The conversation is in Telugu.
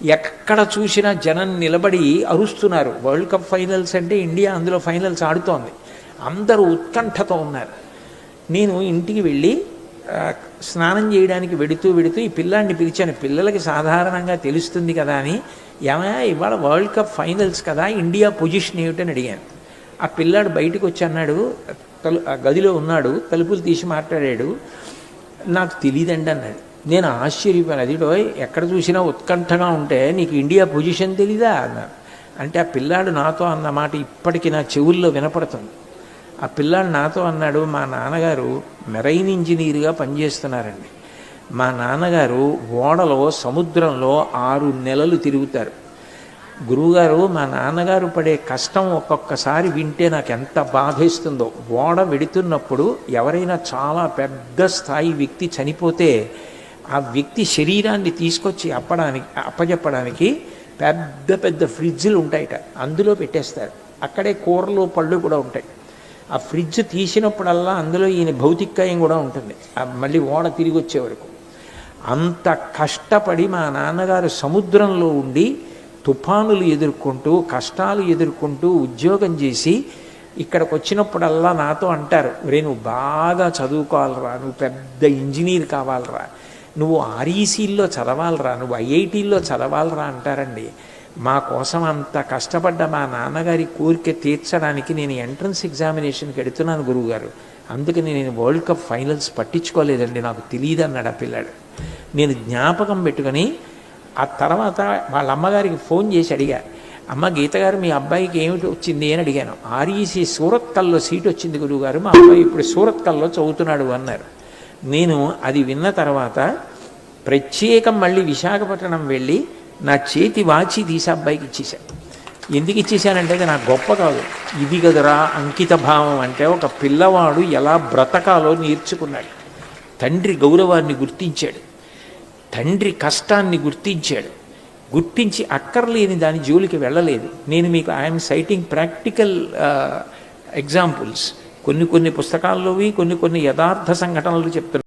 ఎక్కడ చూసినా జనం నిలబడి అరుస్తున్నారు. వరల్డ్ కప్ ఫైనల్స్ అంటే ఇండియా అందులో ఫైనల్స్ ఆడుతోంది. అందరూ ఉత్కంఠతో ఉన్నారు. నేను ఇంటికి వెళ్ళి స్నానం చేయడానికి వెడుతూ ఈ పిల్లాడిని పిలిచాను. పిల్లలకి సాధారణంగా తెలుస్తుంది కదా అని, ఏమయ్యా ఇవాళ వరల్డ్ కప్ ఫైనల్స్ కదా, ఇండియా పొజిషన్ ఏమిటని అడిగాను. ఆ పిల్లాడు బయటకు వచ్చి అన్నాడు, గదిలో ఉన్నాడు, తలుపులు తీసి మాట్లాడాడు, నాకు తెలియదండి అన్నాడు. నేను ఆశ్చర్యపోయాను. అదిడో ఎక్కడ చూసినా ఉత్కంఠగా ఉంటే నీకు ఇండియా పొజిషన్ తెలీదా అన్నాను. అంటే ఆ పిల్లాడు నాతో అన్నమాట ఇప్పటికీ నా చెవుల్లో వినపడుతుంది. ఆ పిల్లాడు నాతో అన్నాడు, మా నాన్నగారు మెరైన్ ఇంజనీర్గా పనిచేస్తున్నారండి. మా నాన్నగారు ఓడలో సముద్రంలో 6 నెలలు తిరుగుతారు. గురువుగారు, మా నాన్నగారు పడే కష్టం ఒక్కొక్కసారి వింటే నాకు ఎంత బాధేస్తుందో. ఓడ వెడుతున్నప్పుడు ఎవరైనా చాలా పెద్ద స్థాయి వ్యక్తి చనిపోతే ఆ వ్యక్తి శరీరాన్ని తీసుకొచ్చి అప్పజెప్పడానికి పెద్ద పెద్ద ఫ్రిడ్జ్లు ఉంటాయట, అందులో పెట్టేస్తారు. అక్కడే కూరలు పళ్ళు కూడా ఉంటాయి. ఆ ఫ్రిడ్జ్ తీసినప్పుడల్లా అందులో ఈయన భౌతికాయం కూడా ఉంటుంది, మళ్ళీ ఓడ తిరిగి వచ్చే వరకు. అంత కష్టపడి మా నాన్నగారు సముద్రంలో ఉండి తుఫానులు ఎదుర్కొంటూ కష్టాలు ఎదుర్కొంటూ ఉద్యోగం చేసి ఇక్కడికి వచ్చినప్పుడల్లా నాతో అంటారు, నువ్వు బాగా చదువుకోవాలరా, నువ్వు పెద్ద ఇంజనీర్ కావాలరా, నువ్వు ఆర్ఈసీల్లో చదవాలరా, నువ్వు ఐఐటీల్లో చదవాలరా అంటారండి. మా కోసం అంత కష్టపడ్డ మా నాన్నగారి కోరిక తీర్చడానికి నేను ఎంట్రన్స్ ఎగ్జామినేషన్కి వెడుతున్నాను గురువుగారు, అందుకని నేను వరల్డ్ కప్ ఫైనల్స్ పట్టించుకోలేదండి, నాకు తెలియదు అన్నాడు ఆ పిల్లాడు. నేను జ్ఞాపకం పెట్టుకొని ఆ తర్వాత వాళ్ళ అమ్మగారికి ఫోన్ చేసి అడిగా, అమ్మ గీత గారు మీ అబ్బాయికి ఏమిటి వచ్చింది అని అడిగాను. ఆర్ఈసీ సూరత్ కల్లో సీట్ వచ్చింది గురువుగారు, మా అబ్బాయి ఇప్పుడు సూరత్ కల్లో చదువుతున్నాడు అన్నారు. నేను అది విన్న తర్వాత ప్రత్యేకం మళ్ళీ విశాఖపట్నం వెళ్ళి నా చేతి వాచి తీసి అబ్బాయికి ఇచ్చేశాను. ఎందుకు ఇచ్చేసానంటే అది నాకు గొప్ప కాదు, ఇది కదరా అంకిత భావం అంటే. ఒక పిల్లవాడు ఎలా బ్రతకాలో నేర్చుకున్నాడు, తండ్రి గౌరవాన్ని గుర్తించాడు, తండ్రి కష్టాన్ని గుర్తించి అక్కర్లేని దాని జోలికి వెళ్ళలేదు. నేను మీకు ఐఎమ్ సైటింగ్ ప్రాక్టికల్ ఎగ్జాంపుల్స్, కొన్ని పుస్తకాల్లోవి కొన్ని యథార్థ సంఘటనలు చెప్తున్నాను.